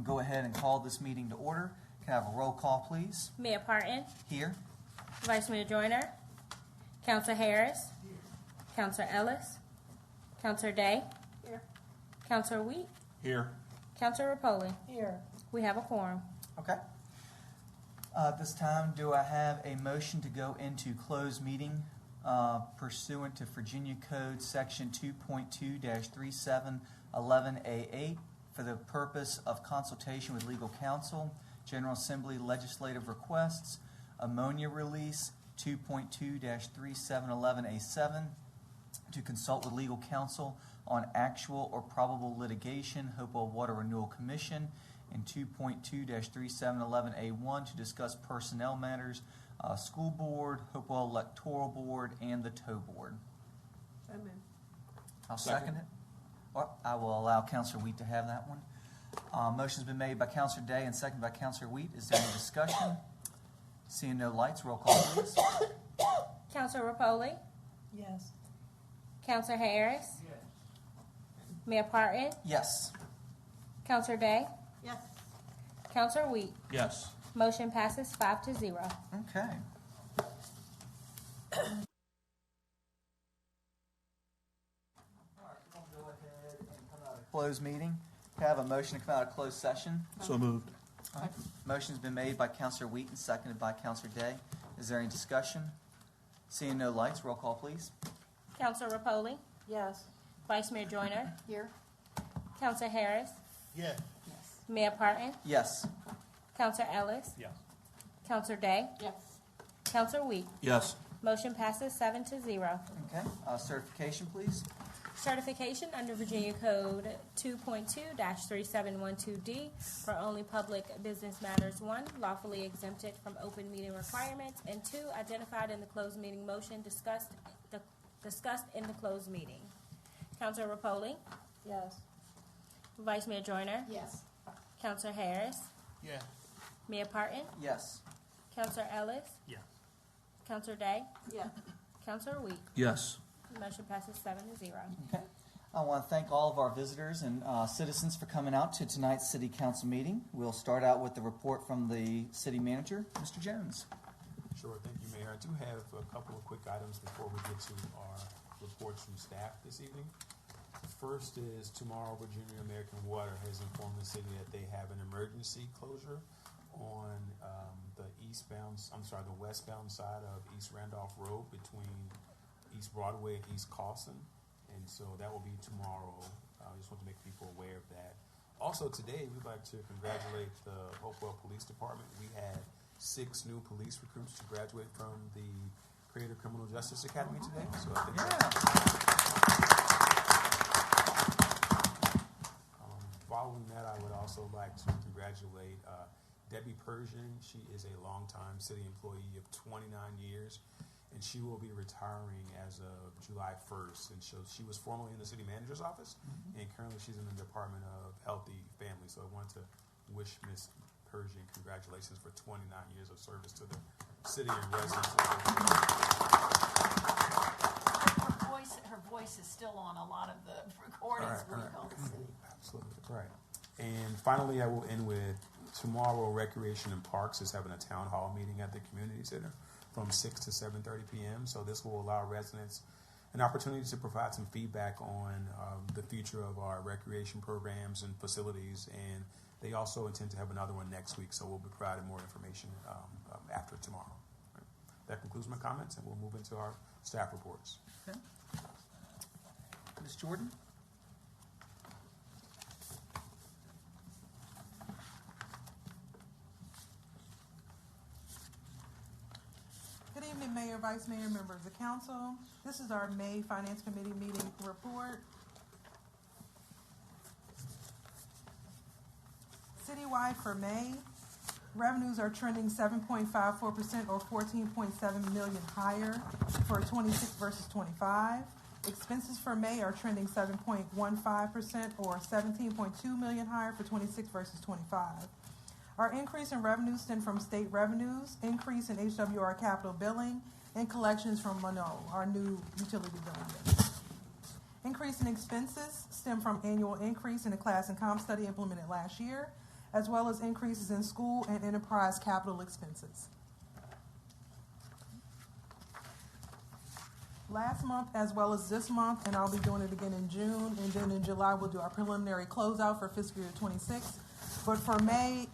going to go ahead and call this meeting to order. Can I have a roll call, please? Mayor Parton, Here. Vice Mayor Joyner, Councilor Harris, Councilor Ellis, Councilor Day, Here. Councilor Wheat, Here. Councilor Rapoli. Here. We have a quorum. Okay. At this time, do I have a motion to go into closed meeting pursuant to Virginia Code Section 2.2-3711A8 for the purpose of consultation with legal counsel, General Assembly legislative requests, ammonia release 2.2-3711A7 to consult with legal counsel on actual or probable litigation, Hopewell Water Renewal Commission, and 2.2-3711A1 to discuss personnel matters, school board, Hopewell Electoral Board, and the tow board. So moved. I'll second it. Or I will allow Councilor Wheat to have that one. Motion's been made by Councilor Day and seconded by Councilor Wheat. Is there any discussion? Seeing no lights, roll call, please. Councilor Rapoli, Yes. Councilor Harris, Mayor Parton, Yes. Councilor Day, Yes. Councilor Wheat. Yes. Motion passes 5-0. Okay. We'll go ahead and come out of closed meeting. Can I have a motion to come out of closed session? So moved. All right. Motion's been made by Councilor Wheat and seconded by Councilor Day. Is there any discussion? Seeing no lights, roll call, please. Councilor Rapoli, Yes. Vice Mayor Joyner, Here. Councilor Harris, Yes. Yes. Mayor Parton, Yes. Councilor Ellis, Yes. Councilor Day, Yes. Councilor Wheat. Yes. Motion passes 7-0. Okay. Certification, please. Certification under Virginia Code 2.2-3712D for only public business matters. 1, lawfully exempted from open meeting requirements, and 2, identified in the closed meeting motion discussed in the closed meeting. Councilor Rapoli, Yes. Vice Mayor Joyner, Yes. Councilor Harris, Yes. Mayor Parton, Yes. Councilor Ellis, Yes. Councilor Day, Yes. Councilor Wheat. Yes. Motion passes 7-0. Okay. I want to thank all of our visitors and citizens for coming out to tonight's City Council meeting. We'll start out with the report from the City Manager, Mr. Jones. Sure, thank you, Mayor. I do have a couple of quick items before we get to our reports from staff this evening. The first is tomorrow, Virginia American Water has informed the city that they have an emergency closure on the westbound side of East Randolph Road between East Broadway and East Carlson, and so that will be tomorrow. I just want to make people aware of that. Also today, we'd like to congratulate the Hopewell Police Department. We had 6 new police recruits to graduate from the Creative Criminal Justice Academy today. So I think following that, I would also like to congratulate Debbie Persian. She is a longtime city employee of 29 years, and she will be retiring as of July 1st. And so she was formerly in the city manager's office, and currently she's in the Department of Healthy Family. So I want to wish Ms. Persian congratulations for 29 years of service to the city and residents. Her voice is still on a lot of the recordings we call the city. Absolutely, right. And finally, I will end with tomorrow. Recreation and Parks is having a town hall meeting at the community center from 6 to 7:30 p.m. So this will allow residents an opportunity to provide some feedback on the future of our recreation programs and facilities. And they also intend to have another one next week, so we'll be providing more information after tomorrow. Right. That concludes my comments, and we'll move into our staff reports. Okay. Ms. Jordan? Good evening, Mayor, Vice Mayor, members of the council. This is our May Finance Committee meeting report. Citywide for May, revenues are trending 7.54% or $14.7 million higher for 26 versus 25. Expenses for May are trending 7.15% or $17.2 million higher for 26 versus 25. Our increase in revenues stem from state revenues, increase in HWR capital billing, and collections from Mono, our new utility billing base. Increase in expenses stem from annual increase in the class and comp study implemented last year, as well as increases in school and enterprise capital expenses. Last month, as well as this month, and I'll be doing it again in June, and then in July, we'll do our preliminary closeout for fiscal year 26. But for May,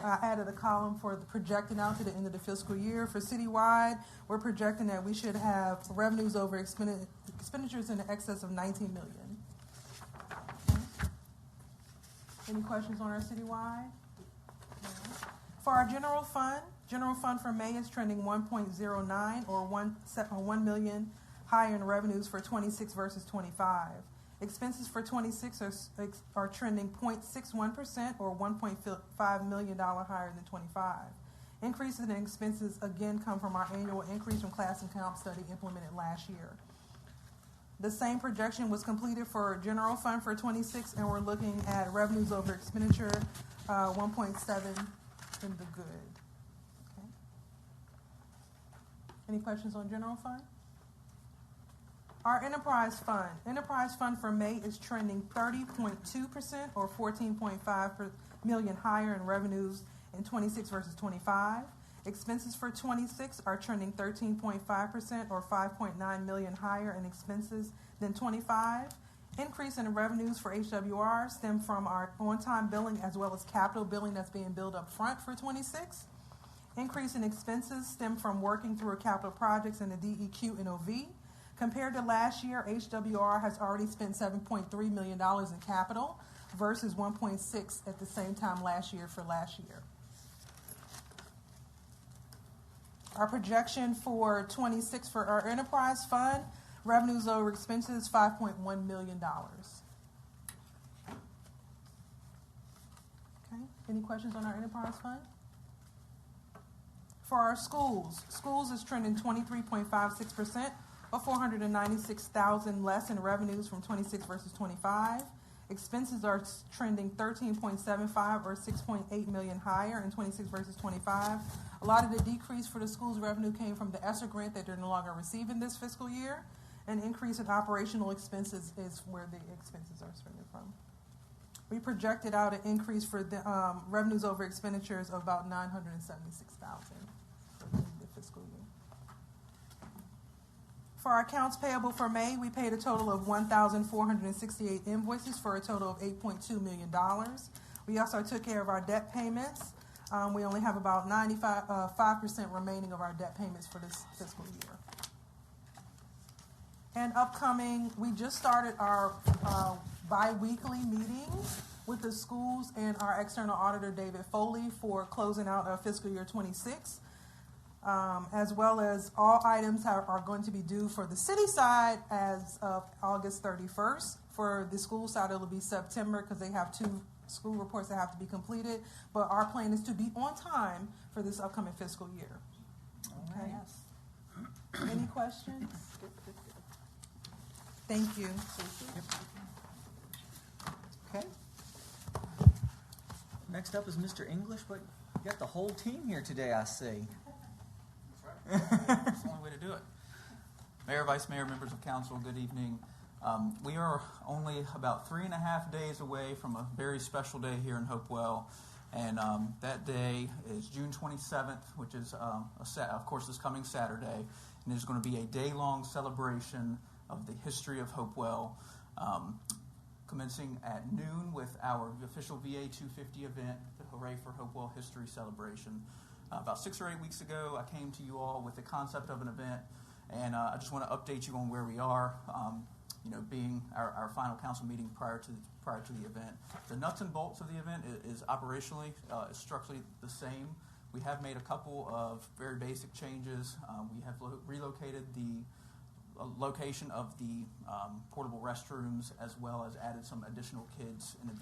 I added a column for the projecting out to the end of the fiscal year. For citywide, we're projecting that we should have revenues over expenditures in excess of $19 million. Okay. Any questions on our citywide? No. For our general fund for May is trending 1.09 or 1 million higher in revenues for 26 versus 25. Expenses for 26 are trending 0.61% or $1.5 million higher than 25. Increases in expenses again come from our annual increase from class and comp study implemented last year. The same projection was completed for general fund for 26, and we're looking at revenues over expenditure 1.7 in the good. Okay. Any questions on general fund? Our enterprise fund for May is trending 30.2% or $14.5 million higher in revenues in 26 versus 25. Expenses for 26 are trending 13.5% or $5.9 million higher in expenses than 25. Increase in revenues for HWR stem from our on-time billing as well as capital billing that's being billed up front for 26. Increase in expenses stem from working through capital projects in the DEQ and OV. Compared to last year, HWR has already spent $7.3 million in capital versus 1.6 at the same time last year for last year. Our projection for 26 for our enterprise fund, revenues over expenses, $5.1 million. Okay, any questions on our enterprise fund? For our schools is trending 23.56%. Or $496,000 less in revenues from 26 versus 25. Expenses are trending 13.75 or $6.8 million higher in 26 versus 25. A lot of the decrease for the school's revenue came from the ESSER grant that they're no longer receiving this fiscal year. An increase in operational expenses is where the expenses are spending from. We projected out an increase for the revenues over expenditures of about $976,000 for the fiscal year. For our accounts payable for May, we paid a total of 1,468 invoices for a total of $8.2 million. We also took care of our debt payments. We only have about 5% remaining of our debt payments for this fiscal year. And upcoming, we just started our bi-weekly meetings with the schools and our external auditor, David Foley, for closing out our fiscal year 26. As well as all items are going to be due for the city side as of August 31st. For the school side, it'll be September because they have 2 school reports that have to be completed. But our plan is to be on time for this upcoming fiscal year. Okay. Yes. Any questions? Thank you. Okay. Next up is Mr. English, but you got the whole team here today, I see. That's the only way to do it. Mayor, Vice Mayor, members of council, good evening. We are only about 3.5 days away from a very special day here in Hopewell, and that day is June 27th, which is, of course, this coming Saturday, and there's going to be a day-long celebration of the history of Hopewell, commencing at noon with our official VA 250 event, the Hooray for Hopewell History Celebration. About 6 or 8 weeks ago, I came to you all with the concept of an event, and I just want to update you on where we are. Being our final council meeting prior to the event, the nuts and bolts of the event is operationally, structurally the same. We have made a couple of very basic changes. We have relocated the location of the portable restrooms, as well as added some additional kids and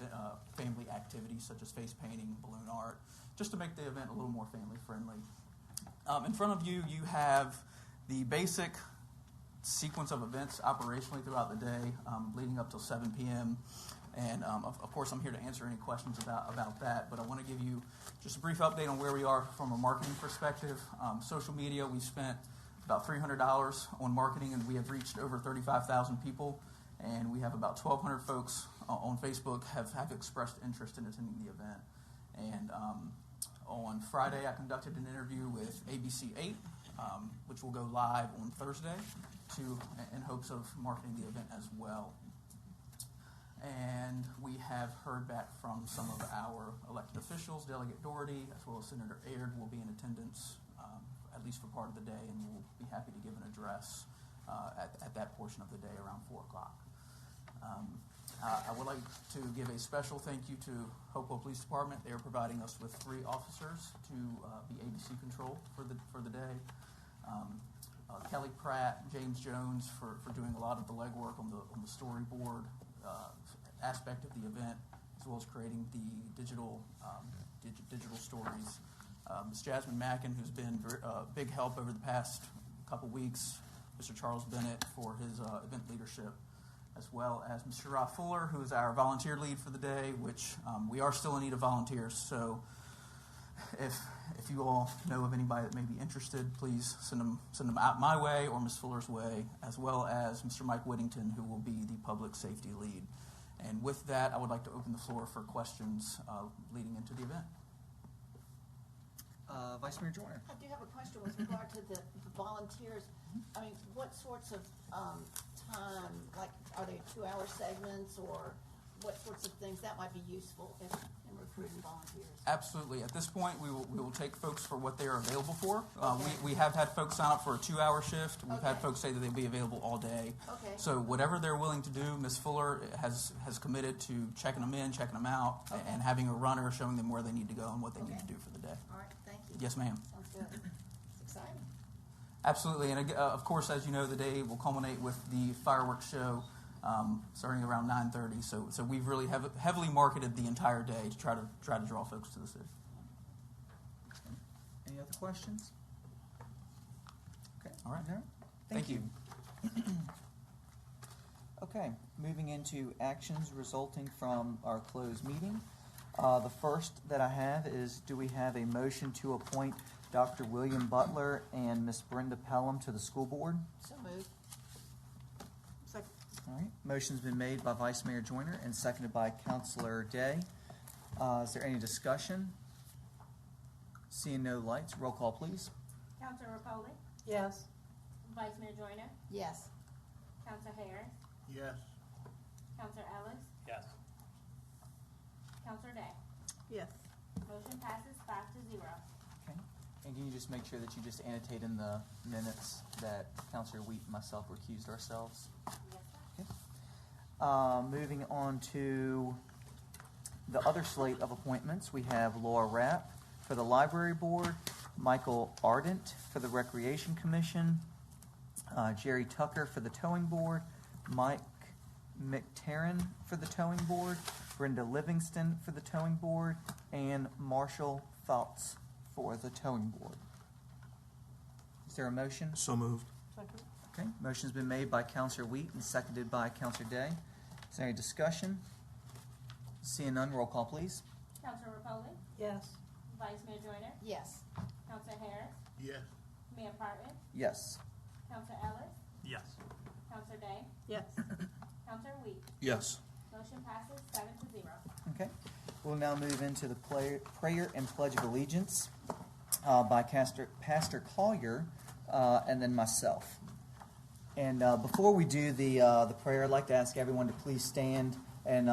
family activities such as face painting, balloon art, just to make the event a little more family friendly. In front of you, you have the basic sequence of events operationally throughout the day, leading up till 7 p.m. And of course, I'm here to answer any questions about that, but I want to give you just a brief update on where we are from a marketing perspective. Social media, we spent about $300 on marketing, and we have reached over 35,000 people, and we have about 1,200 folks on Facebook have expressed interest in attending the event. And on Friday, I conducted an interview with ABC 8, which will go live on Thursday in hopes of marketing the event as well. And we have heard back from some of our elected officials. Delegate Doherty, as well as Senator Aird, will be in attendance, at least for part of the day, and will be happy to give an address at that portion of the day around 4 o'clock. I would like to give a special thank you to Hopewell Police Department. They are providing us with 3 officers to be ABC control for the day. Kelly Pratt, James Jones for doing a lot of the legwork on the storyboard aspect of the event, as well as creating the digital stories. Ms. Jasmine Mackin, who's been a big help over the past couple weeks. Mr. Charles Bennett for his event leadership, as well as Mr. Rob Fuller, who is our volunteer lead for the day, which we are still in need of volunteers. So if you all know of anybody that may be interested, please send them out my way or Ms. Fuller's way, as well as Mr. Mike Whittington, who will be the public safety lead. And with that, I would like to open the floor for questions leading into the event. Vice Mayor Joyner. I do have a question with regard to the volunteers. I mean, what sorts of time, like, are they 2-hour segments, or what sorts of things that might be useful in recruiting volunteers? Absolutely. At this point, we will take folks for what they are available for. We have had folks sign up for a 2-hour shift. We've had folks say that they'll be available all day. Okay. So whatever they're willing to do, Ms. Fuller has committed to checking them in, checking them out, and having a runner showing them where they need to go and what they need to do for the day. All right, thank you. Yes, ma'am. Sounds good. It's exciting. Absolutely. And of course, as you know, the day will culminate with the fireworks show starting around 9:30. So we've really heavily marketed the entire day to try to draw folks to the city. Any other questions? Okay. All right. No? Thank you. Okay, moving into actions resulting from our closed meeting. The first that I have is, do we have a motion to appoint Dr. William Butler and Miss Brenda Pelham to the school board? So moved. Second. All right, motion's been made by Vice Mayor Joyner and seconded by Councilor Day. Is there any discussion? Seeing no lights, roll call, please. Counselor Rapoli, Yes. Vice Mayor Joyner, Yes. Counselor Harris, Yes. Counselor Ellis, Yes. Counselor Day. Yes. Motion passes 5-0. Okay, and can you just make sure that you just annotate in the minutes that Councilor Wheat and myself recused ourselves? Yes, sir. Okay. Moving on to the other slate of appointments, we have Laura Rapp for the Library Board, Michael Ardent for the Recreation Commission, Jerry Tucker for the Towing Board, Mike McTarren for the Towing Board, Brenda Livingston for the Towing Board, and Marshall Phelps for the Towing Board. Is there a motion? So moved. Second. Okay, motion's been made by Counselor Wheat and seconded by Counselor Day. Is there any discussion? Seeing none, roll call, please. Counselor Rapoli, Yes. Vice Mayor Joyner, Yes. Counselor Harris, Yes. Mayor Parton, Yes. Counselor Ellis, Yes. Counselor Day, Yes. Counselor Wheat. Yes. Motion passes 7-0. Okay, we'll now move into the prayer and pledge of allegiance by Pastor Collier and then myself. And before we do the prayer, I'd like to ask everyone to please stand and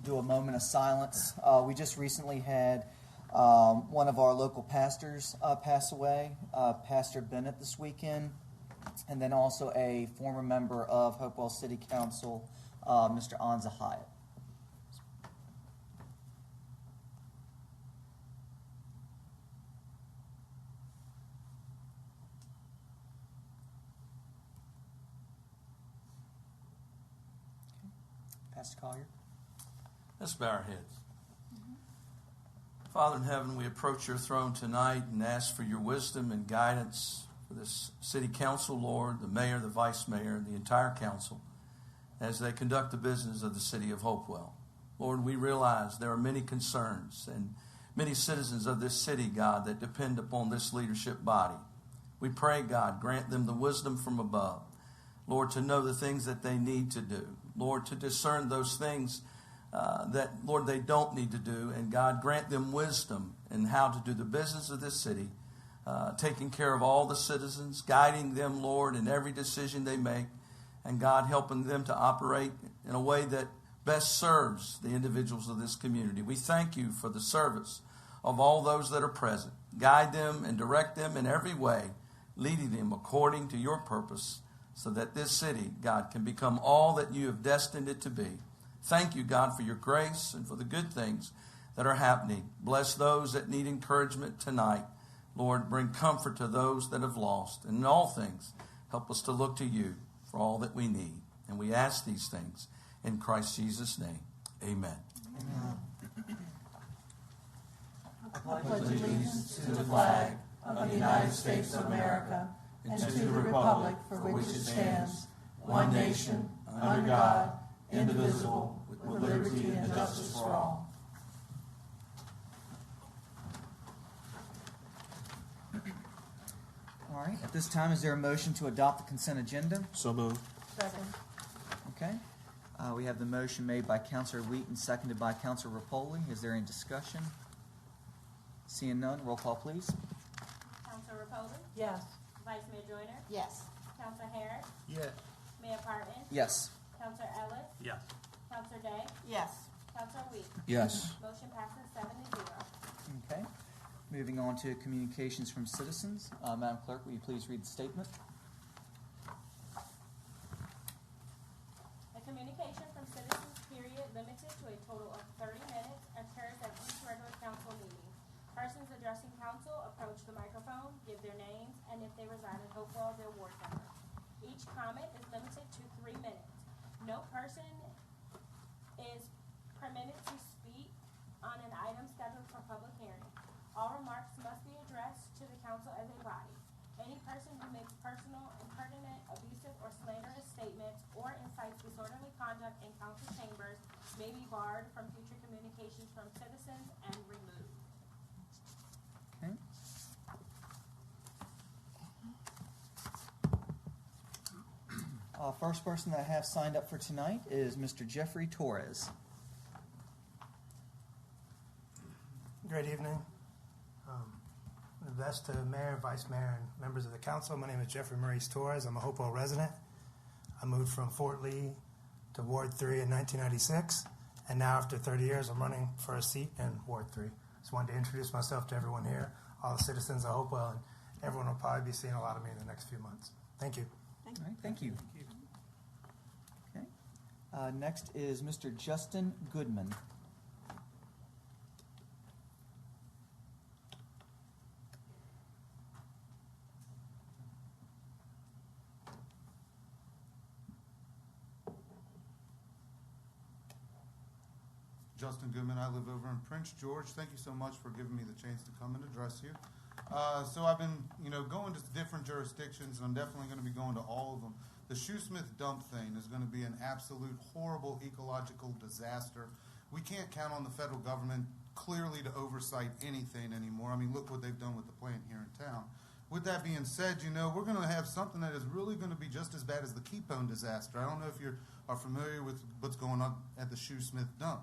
do a moment of silence. We just recently had one of our local pastors pass away, Pastor Bennett, this weekend, and then also a former member of Hopewell City Council, Mr. Anza Hyatt. Pastor Collier. Let's bow our heads. Father in heaven, we approach your throne tonight and ask for your wisdom and guidance for this city council, Lord, the mayor, the vice mayor, and the entire council as they conduct the business of the city of Hopewell. Lord, we realize there are many concerns and many citizens of this city, God, that depend upon this leadership body. We pray, God, grant them the wisdom from above, Lord, to know the things that they need to do. Lord, to discern those things that, Lord, they don't need to do. And God, grant them wisdom in how to do the business of this city, taking care of all the citizens, guiding them, Lord, in every decision they make. And God, helping them to operate in a way that best serves the individuals of this community. We thank you for the service of all those that are present. Guide them and direct them in every way, leading them according to your purpose, so that this city, God, can become all that you have destined it to be. Thank you, God, for your grace and for the good things that are happening. Bless those that need encouragement tonight. Lord, bring comfort to those that have lost. And in all things, help us to look to you for all that we need. And we ask these things in Christ Jesus' name. Amen. I pledge allegiance to the flag of the United States of America and to the republic for which it stands, one nation, under God, indivisible, with liberty and justice for all. All right, at this time, is there a motion to adopt the consent agenda? So moved. Second. Okay. We have the motion made by Counselor Wheaton, seconded by Counselor Rapoli. Is there any discussion? Seeing none, roll call, please. Counselor Repoli? Yes. Vice Mayor Joyner? Yes. Counselor Harris? Yes. Mayor Parton? Yes. Counselor Ellis? Yes. Counselor Day? Yes. Counselor Wheat? Yes. Motion passes 7-0. Okay. Moving on to communications from citizens. Madam Clerk, will you please read the statement? A communication from citizens period limited to a total of 30 minutes occurs at each regular council meeting. Persons addressing council approach the microphone, give their names, and if they reside in Hopewell, their ward number. Each comment is limited to 3 minutes. No person is permitted to speak on an item scheduled for public hearing. All remarks must be addressed to the council as a body. Any person who makes personal, impertinent, abusive, or slanderous statements or incites disorderly conduct in council chambers may be barred from future communications from citizens and removed. Okay. First person that I have signed up for tonight is Mr. Jeffrey Torres. Great evening. The best to Mayor, Vice Mayor, and members of the council. My name is Jeffrey Maurice Torres. I'm a Hopewell resident. I moved from Fort Lee to Ward 3 in 1996, and now after 30 years, I'm running for a seat in Ward 3. Just wanted to introduce myself to everyone here, all the citizens of Hopewell, and everyone will probably be seeing a lot of me in the next few months. Thank you. All right, thank you. Okay. Next is Mr. Justin Goodman. Justin Goodman. I live over in Prince George. Thank you so much for giving me the chance to come and address you. So I've been, going to different jurisdictions, and I'm definitely going to be going to all of them. The Shoesmith dump thing is going to be an absolute horrible ecological disaster. We can't count on the federal government clearly to oversight anything anymore. I mean, look what they've done with the plant here in town. With that being said, we're going to have something that is really going to be just as bad as the Keepone disaster. I don't know if you are familiar with what's going on at the Shoesmith dump.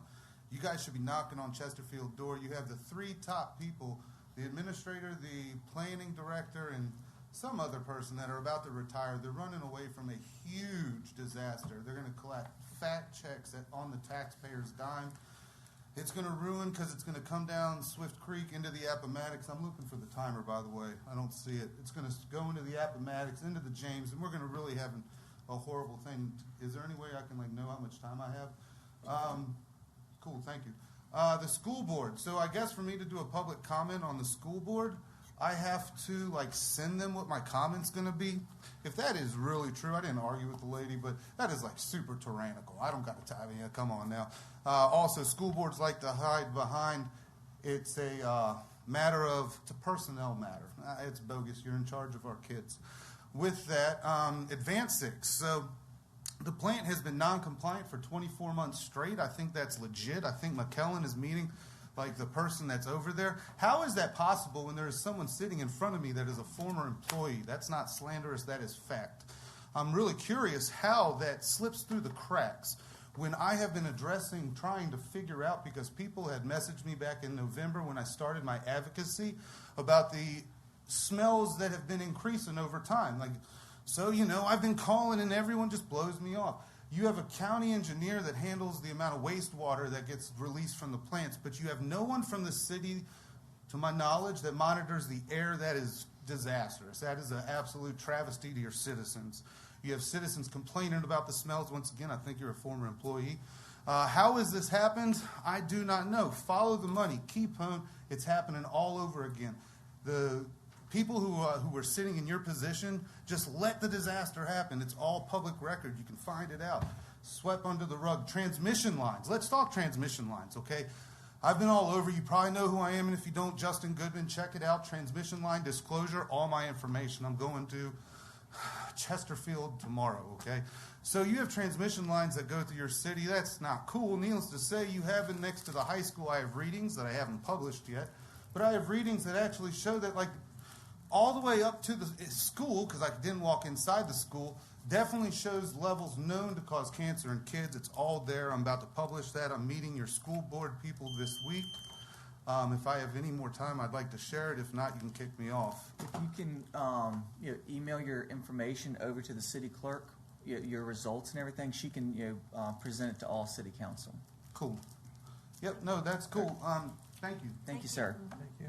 You guys should be knocking on Chesterfield's door. You have the 3 top people, the administrator, the planning director, and some other person that are about to retire. They're running away from a huge disaster. They're going to collect fat checks on the taxpayer's dime. It's going to ruin because it's going to come down Swift Creek into the Appomattox. I'm looking for the timer, by the way. I don't see it. It's going to go into the Appomattox, into the James, and we're going to really have a horrible thing. Is there any way I can know how much time I have? Cool, thank you. The school board. So I guess for me to do a public comment on the school board, I have to send them what my comment's going to be. If that is really true, I didn't argue with the lady, but that is super tyrannical. I don't got to tell you. Come on now. Also, school boards like to hide behind it's a it's a personnel matter. It's bogus. You're in charge of our kids. With that, Advance 6. So the plant has been non-compliant for 24 months straight. I think that's legit. I think McKellen is meeting the person that's over there. How is that possible when there is someone sitting in front of me that is a former employee? That's not slanderous. That is fact. I'm really curious how that slips through the cracks. when I have been trying to figure out, because people had messaged me back in November when I started my advocacy about the smells that have been increasing over time. So, I've been calling and everyone just blows me off. You have a county engineer that handles the amount of wastewater that gets released from the plants, but you have no one from the city, to my knowledge, that monitors the air. That is disastrous. That is an absolute travesty to your citizens. You have citizens complaining about the smells. Once again, I think you're a former employee. How has this happened? I do not know. Follow the money. Keep home. It's happening all over again. The people who were sitting in your position, just let the disaster happen. It's all public record. You can find it out. Swept under the rug. Transmission lines. Let's talk transmission lines, okay? I've been all over. You probably know who I am, and if you don't, Justin Goodman, check it out. Transmission line disclosure, all my information. I'm going to Chesterfield tomorrow, okay? So you have transmission lines that go through your city. That's not cool. Needless to say, you have it next to the high school. I have readings that I haven't published yet, but I have readings that actually show that, all the way up to the school, because I didn't walk inside the school, definitely shows levels known to cause cancer in kids. It's all there. I'm about to publish that. I'm meeting your school board people this week. If I have any more time, I'd like to share it. If not, you can kick me off. If you can email your information over to the city clerk, your results and everything, she can present it to all city council. Cool. Yep, no, that's cool. Thank you. Thank you, sir. Thank you.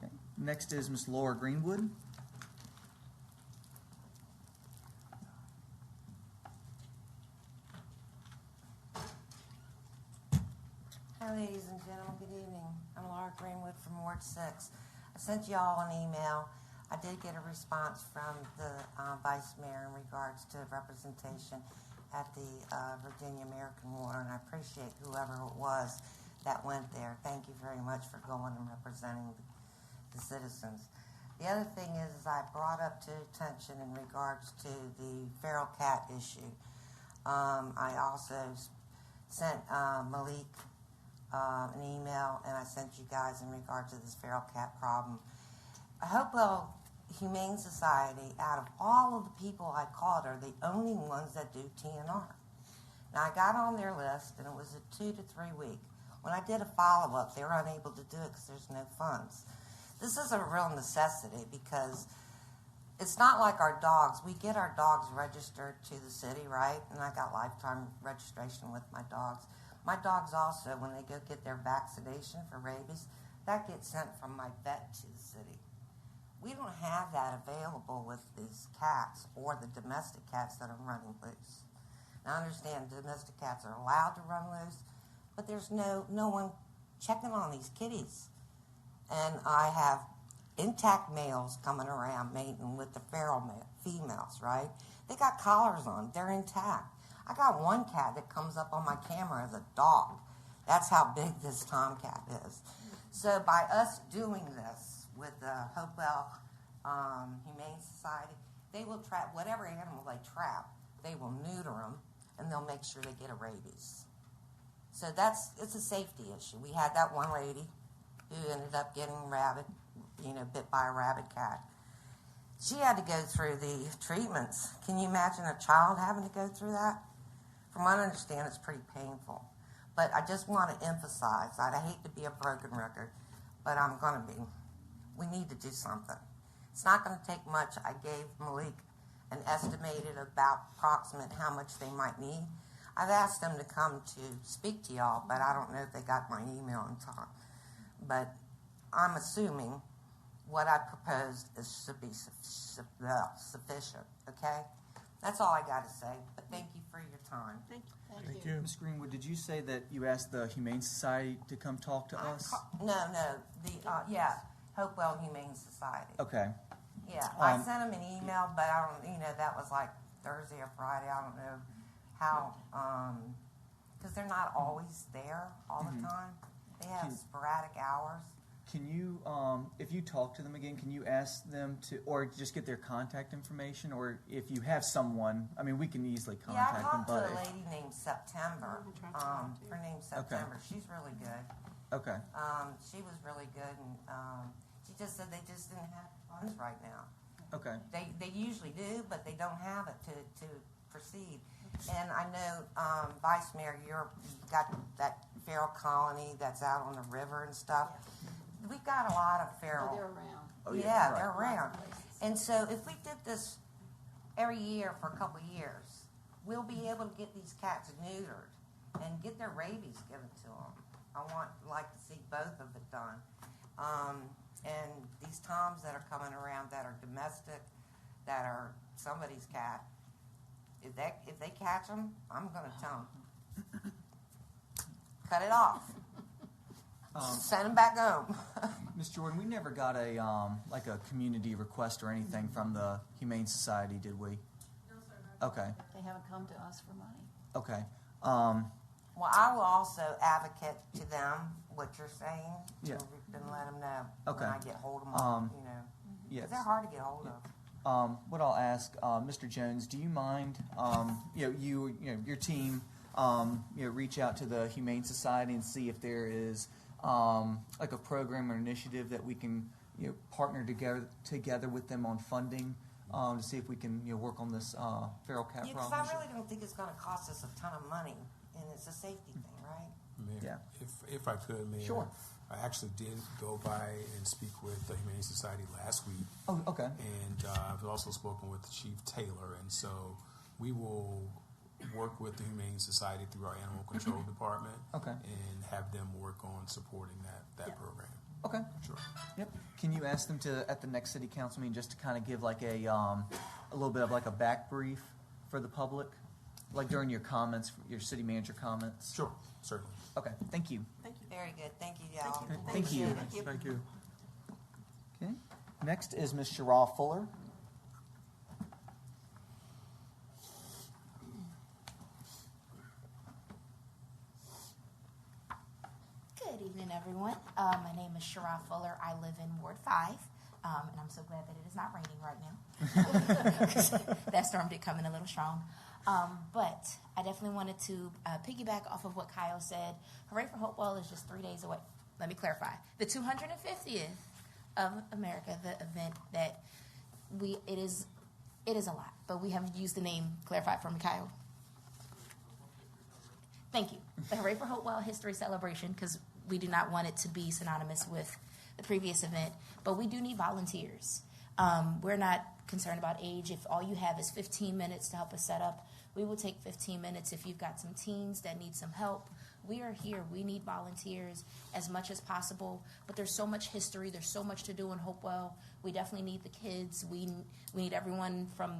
Okay. Next is Ms. Laura Greenwood. Hi, ladies and gentlemen. Good evening. I'm Laura Greenwood from Ward 6. I sent you all an email. I did get a response from the Vice Mayor in regards to representation at the Virginia American Water, and I appreciate whoever it was that went there. Thank you very much for going and representing the citizens. The other thing is I brought up to attention in regards to the feral cat issue. I also sent Malik an email, and I sent you guys in regards to this feral cat problem. Hopewell Humane Society, out of all of the people I called, are the only ones that do TNR. Now, I got on their list, and it was a 2 to 3 week. When I did a follow-up, they were unable to do it because there's no funds. This is a real necessity because it's not like our dogs. We get our dogs registered to the city, right? And I got lifetime registration with my dogs. My dogs also, when they go get their vaccination for rabies, that gets sent from my vet to the city. We don't have that available with these cats or the domestic cats that are running loose. Now, I understand domestic cats are allowed to run loose, but there's no one checking on these kitties. And I have intact males coming around mating with the feral females, right? They got collars on. They're intact. I got one cat that comes up on my camera as a dog. That's how big this tomcat is. So by us doing this with the Hopewell Humane Society, they will trap whatever animal they trap. They will neuter them, and they'll make sure they get a rabies. So it's a safety issue. We had that one lady who ended up getting bit by a rabid cat. She had to go through the treatments. Can you imagine a child having to go through that? From what I understand, it's pretty painful. But I just want to emphasize, I hate to be a broken record, but I'm going to be. We need to do something. It's not going to take much. I gave Malik an estimated approximate how much they might need. I've asked them to come to speak to y'all, but I don't know if they got my email in time. But I'm assuming what I proposed should be sufficient, okay? That's all I got to say, but thank you for your time. Thank Thank you. you. Ms. Greenwood, did you say that you asked the Humane Society to come talk to us? No, Hopewell Humane Society. Okay. Yeah, I sent them an email, but I don't, that was like Thursday or Friday. I don't know how, because they're not always there all the time. They have sporadic hours. Can you, if you talk to them again, can you ask them to, or just get their contact information, or if you have someone, I mean, we can easily contact them. Yeah, I talked but to a lady named September. Her name's September. Okay. She's really good. Okay. She was really good, and she just said they just didn't have funds right now. Okay. They usually do, but they don't have it to proceed. And I know, Vice Mayor, you've got that feral colony that's out on the river and stuff. We've got a lot of Oh, feral. they're around. Oh, Yeah, right. they're around. Places. And so if we did this every year for a couple of years, we'll be able to get these cats neutered and get their rabies given to them. I like to see both of it done. And these toms that are coming around that are domestic, that are somebody's cat, if they catch them, I'm gonna tell them, cut it off. Send them back home. Ms. Jordan, we never got a like a community request or anything from the Humane Society, did we? No, sir. Okay. They haven't come to us for money. Okay. Well, I will also advocate to them what you're saying, Yeah. and let them know Okay. when I get hold of them, Yes. 'cause they're hard to get hold of. What I'll ask, Mr. Jones, do you mind, your team, reach out to the Humane Society and see if there is like a program or initiative that we can, partner together with them on funding to see if we can, work on this feral cat Because problem. I really don't think it's going to cost us a ton of money, and it's a safety thing, right? Mayor, if I could, Mayor. Sure. I actually did go by and speak with the Humane Society last week. Oh, okay. And I've also spoken with Chief Taylor. And so we will work with the Humane Society through our Animal Control Department. Okay. And have them work on supporting that program. Okay. Sure. Yep. Can you ask them to at the next city council meeting just to kind of give like a little bit of like a back brief for the public, like during your comments, your city manager comments? Sure. Certainly. Okay. Thank you. Very good. Thank you, y'all. Thank you. Thank you. Okay. Next is Ms. Sherrod Fuller. Good evening, everyone. My name is Sherrod Fuller. I live in Ward 5, and I'm so glad that it is not raining right now. That storm did come in a little strong. But I definitely wanted to piggyback off of what Kyle said. Hooray for Hopewell is just 3 days away. Let me clarify. The 250th of America, the event that it is a lot, but we haven't used the name clarified for me, Kyle. Thank you. The Hooray for Hopewell History Celebration, because we do not want it to be synonymous with the previous event, but we do need volunteers. We're not concerned about age. If all you have is 15 minutes to help us set up, we will take 15 minutes. If you've got some teens that need some help, we are here. We need volunteers as much as possible, but there's so much history. There's so much to do in Hopewell. We definitely need the kids. We need everyone from,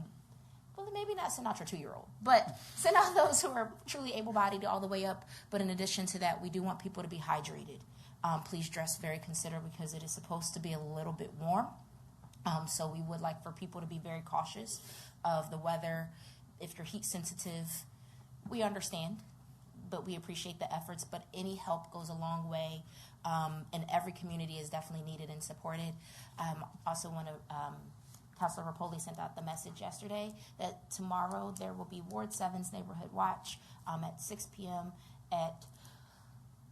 well, maybe not send out your 2-year-old, but send out those who are truly able-bodied all the way up. But in addition to that, we do want people to be hydrated. Please dress very considerate because it is supposed to be a little bit warm. So we would like for people to be very cautious of the weather. If you're heat sensitive, we understand, but we appreciate the efforts. But any help goes a long way, and every community is definitely needed and supported. Also want to, Councilor Rapoli sent out the message yesterday that tomorrow there will be Ward 7's Neighborhood Watch at 6 p.m. at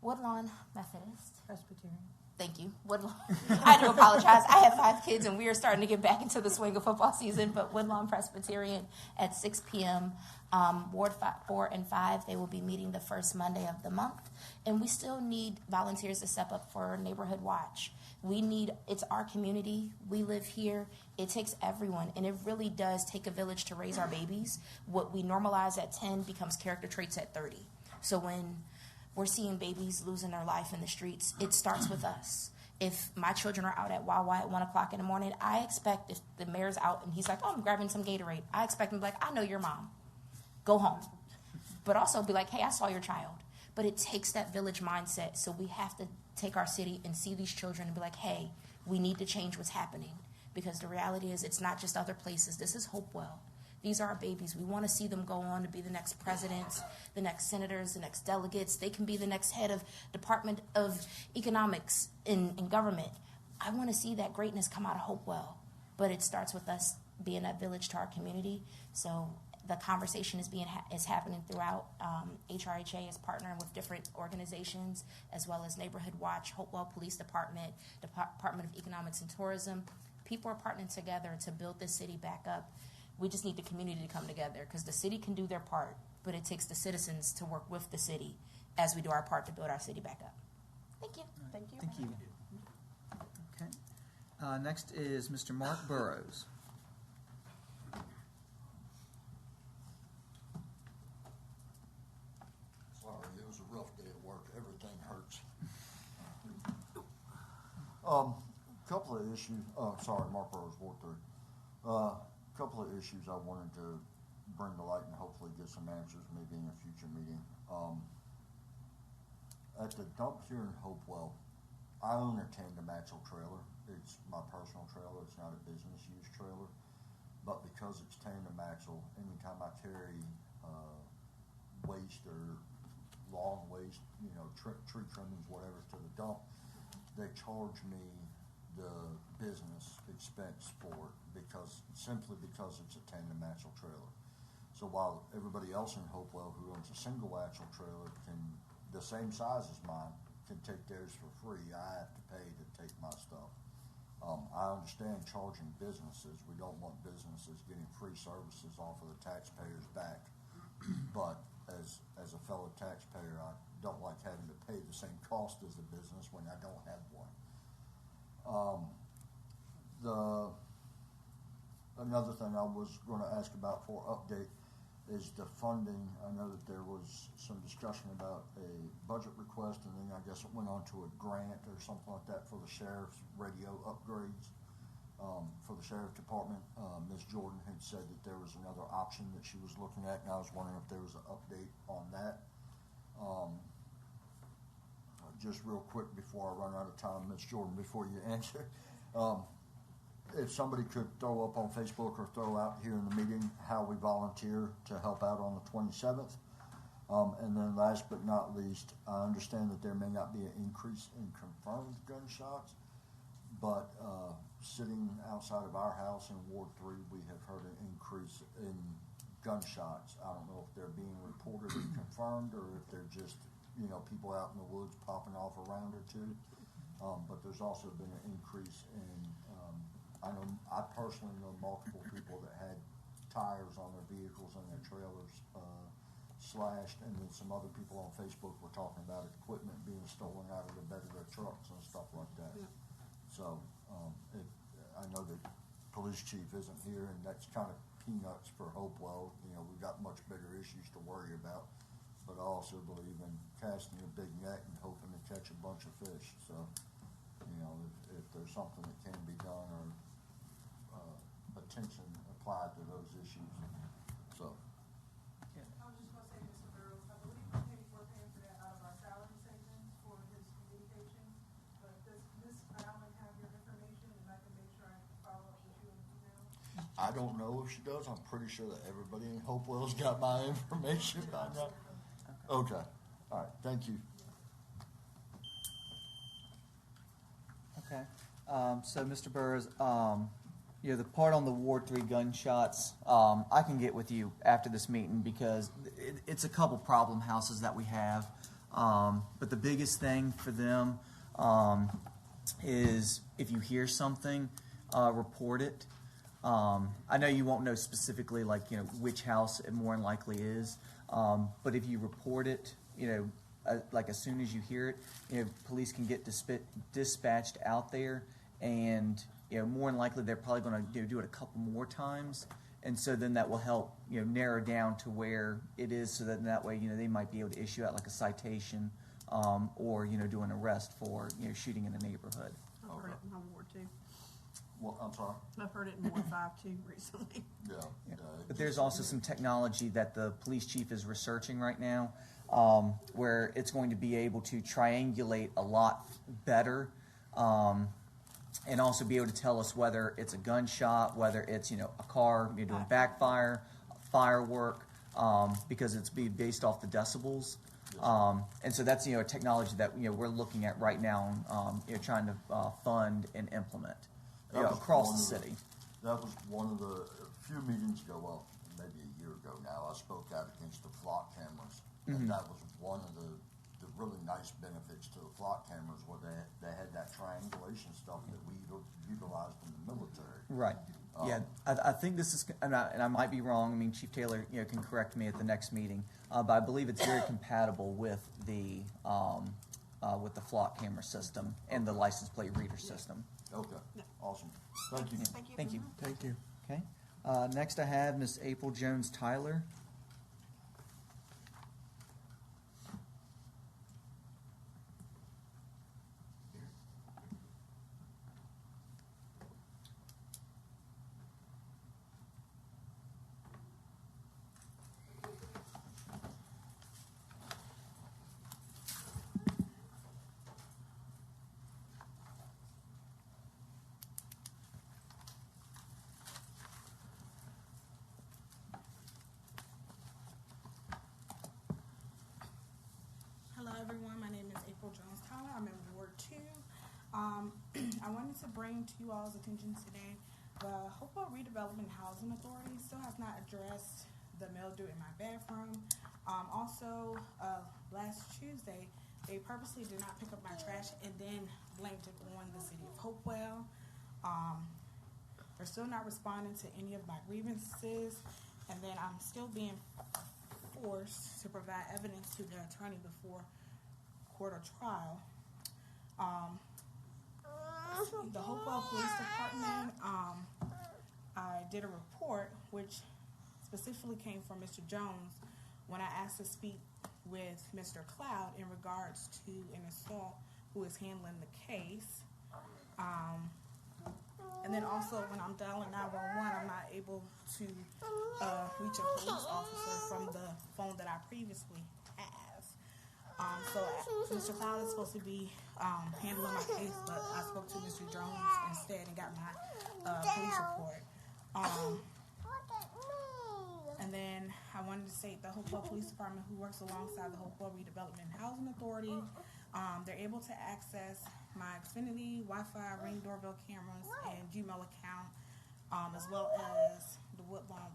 Woodlawn Methodist Presbyterian. Thank you. Woodlawn. I do apologize. I have 5 kids, and we are starting to get back into the swing of football season. But Woodlawn Presbyterian at 6 p.m. Ward 4 and 5, they will be meeting the first Monday of the month. And we still need volunteers to step up for Neighborhood Watch. It's our community. We live here. It takes everyone, and it really does take a village to raise our babies. What we normalize at 10 becomes character traits at 30. So when we're seeing babies losing their life in the streets, it starts with us. If my children are out at Wawa at 1 o'clock in the morning, I expect if the mayor's out and he's like, oh, I'm grabbing some Gatorade, I expect him to be like, I know your mom. Go home. But also be like, hey, I saw your child. But it takes that village mindset. So we have to take our city and see these children and be like, hey, we need to change what's happening. Because the reality is it's not just other places. This is Hopewell. These are our babies. We want to see them go on to be the next presidents, the next senators, the next delegates. They can be the next head of Department of Economics in government. I want to see that greatness come out of Hopewell. But it starts with us being that village to our community. So the conversation is happening throughout. HRHA is partnering with different organizations, as well as Neighborhood Watch, Hopewell Police Department, Department of Economics and Tourism. People are partnering together to build this city back up. We just need the community to come together because the city can do their part. but it takes the citizens to work with the city as we do our part to build our city back up. Thank you. Thank you. Thank you. Okay. Next is Mr. Mark Burrows. Sorry, it was a rough day at work. Everything hurts. Couple of issues. Sorry, Mark Burrows, Ward 3. Couple of issues I wanted to bring to light and hopefully get some answers maybe in a future meeting. At the dump here in Hopewell, I own a tandem axle trailer. It's my personal trailer. It's not a business use trailer. But because it's tandem axle, anytime I carry waste or lawn waste, tree trimmings, whatever, to the dump, they charge me the business expense for it simply because it's a tandem axle trailer. So while everybody else in Hopewell who owns a single axle trailer the same size as mine, can take theirs for free, I have to pay to take my stuff. I understand charging businesses. We don't want businesses getting free services off of the taxpayers' back. But as a fellow taxpayer, I don't like having to pay the same cost as a business when I don't have one. Another thing I was going to ask about for update is the funding. I know that there was some discussion about a budget request, and then I guess it went on to a grant or something like that for the sheriff's radio upgrades for the sheriff department. Ms. Jordan had said that there was another option that she was looking at, and I was wondering if there was an update on that. Just real quick before I run out of time, Ms. Jordan, before you answer, if somebody could throw up on Facebook or throw out here in the meeting how we volunteer to help out on the 27th. And then last but not least, I understand that there may not be an increase in confirmed gunshots, but sitting outside of our house in Ward 3, we have heard an increase in gunshots. I don't know if they're being reported and confirmed or if they're just, people out in the woods popping off a round or two. But there's also been an increase in, I personally know multiple people that had tires on their vehicles and their trailers slashed, and then some other people on Facebook were talking about equipment being stolen out of the bed of their trucks and stuff like that. Yeah. So I know that police chief isn't here, and that's kind of peanuts for Hopewell. We've got much bigger issues to worry about. But I also believe in casting a big net and hoping to catch a bunch of fish. So, if there's something that can be done or attention applied to those issues. So. I was just going to say, Mr. Burrows, I believe we're paying for that out of our salary savings for his communication. But does Ms. Allen have your information, and I can make sure I follow up with you in email? I don't know if she does. I'm pretty sure that everybody in Hopewell's got my information by now. Okay. All right. Thank you. Okay. So, Mr. Burrows, the part on the Ward 3 gunshots, I can get with you after this meeting because it's a couple problem houses that we have. But the biggest thing for them is if you hear something, report it. I know you won't know specifically, which house it more than likely is. But if you report it, as soon as you hear it, police can get dispatched out there, and more than likely they're probably going to do it a couple more times, and so then that will help narrow down to where it is, so that way they might be able to issue out a citation, or do an arrest for shooting in the neighborhood. I've heard it in my ward too. Well, I'm sorry. I've heard it in Ward 5 too recently. Yeah. But there's also some technology that the police chief is researching right now, where it's going to be able to triangulate a lot better, and also be able to tell us whether it's a gunshot, whether it's a car doing backfire, firework, because it's based off the decibels. And so that's a technology that we're looking at right now, trying to fund and implement across the city. That was one of the few meetings ago, well, maybe a year ago now, I spoke out against the flock cameras. And that was one of the really nice benefits to the flock cameras, where they had that triangulation stuff that we utilized in the military. Right. Yeah, I think this is, and I might be wrong. I mean, Chief Taylor, can correct me at the next meeting, but I believe it's very compatible with the flock camera system and the license plate reader system. Okay, awesome. Thank you. Thank you. Thank you. Okay. Next, I have Miss April Jones Tyler. Hello, everyone. My name is April Jones Tyler. I'm in Ward 2. I wanted to bring to you all's attention today the Hopewell Redevelopment Housing Authority still has not addressed the mildew in my bathroom. Also, last Tuesday, they purposely did not pick up my trash and then blamed it on the city of Hopewell. They're still not responding to any of my grievances, and then I'm still being forced to provide evidence to the attorney before court or trial. The Hopewell Police Department, I did a report which specifically came from Mr. Jones when I asked to speak with Mr. Cloud in regards to an assault who is handling the case. And then also when I'm dialing 911, I'm not able to reach a police officer from the phone that I previously have. So Mr. Cloud is supposed to be handling my case, but I spoke to Mr. Jones instead and got my police report. And then I wanted to say the Hopewell Police Department, who works alongside the Hopewell Redevelopment Housing Authority, they're able to access my Xfinity, Wi-Fi, Ring doorbell cameras, and Gmail account, as well as the Woodlawn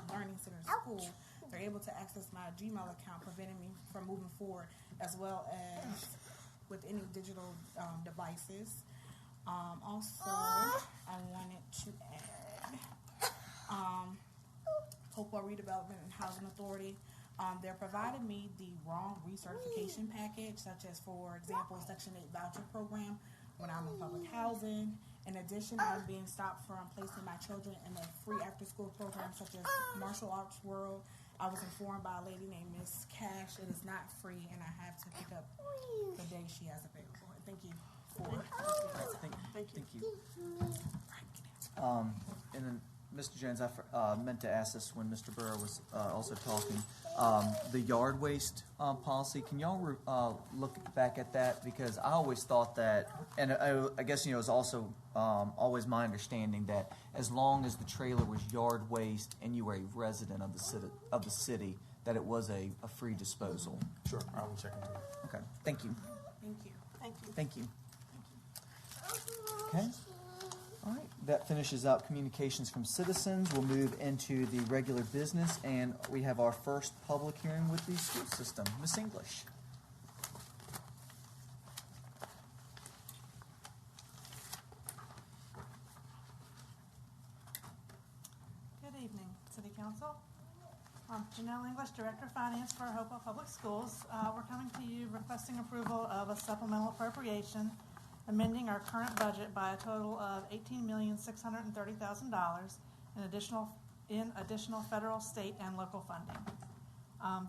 Learning Center School. They're able to access my Gmail account, preventing me from moving forward, as well as with any digital devices. Also, I wanted to add Hopewell Redevelopment and Housing Authority. They're providing me the wrong recertification package, such as, for example, Section 8 voucher program when I'm in public housing. In addition, I'm being stopped from placing my children in a free after-school program such as Martial Arts World. I was informed by a lady named Miss Cash it is not free, and I have to pick up the day she has available. Thank you Thank you. And then, Mr. Jones, I meant to ask this when Mr. Burrow was also talking. The yard waste policy, can y'all look back at that? Because I always thought that, and I guess, it was also always my understanding that as long as the trailer was yard waste and you were a resident of the city, that it was a free disposal. Sure, I will check into it. Okay, thank you. Thank you. Okay. All right, that finishes up communications from citizens. We'll move into the regular business, and we have our first public hearing with the school system. Ms. English. Good evening, City Council. I'm Janelle English, Director of Finance for Hopewell Public Schools. We're coming to you requesting approval of a supplemental appropriation amending our current budget by a total of $18,630,000 in additional federal, state, and local funding.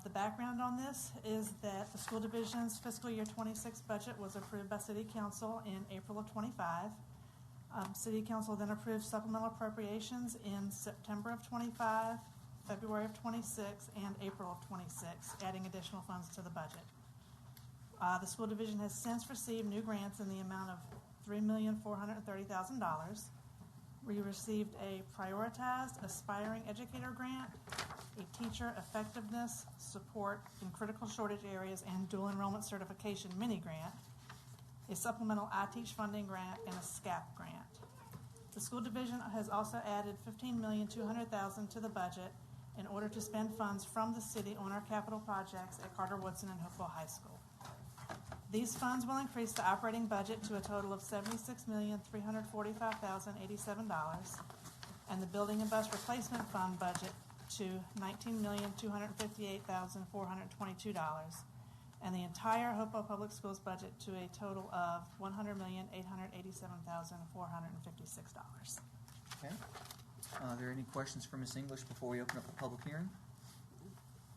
The background on this is that the school division's fiscal year 26 budget was approved by City Council in April of 25. City Council then approved supplemental appropriations in September of 25, February of 26, and April of 26, adding additional funds to the budget. The school division has since received new grants in the amount of $3,430,000. We received a prioritized aspiring educator grant, a teacher effectiveness support in critical shortage areas and dual enrollment certification mini grant, a supplemental iTeach funding grant, and a SCAP grant. The school division has also added $15,200,000 to the budget in order to spend funds from the city on our capital projects at Carter Woodson and Hopewell High School. These funds will increase the operating budget to a total of $76,345,087, and the building and bus replacement fund budget to $19,258,422, and the entire Hopewell Public Schools budget to a total of $100,887,456. Okay. Are there any questions for Ms. English before we open up the public hearing?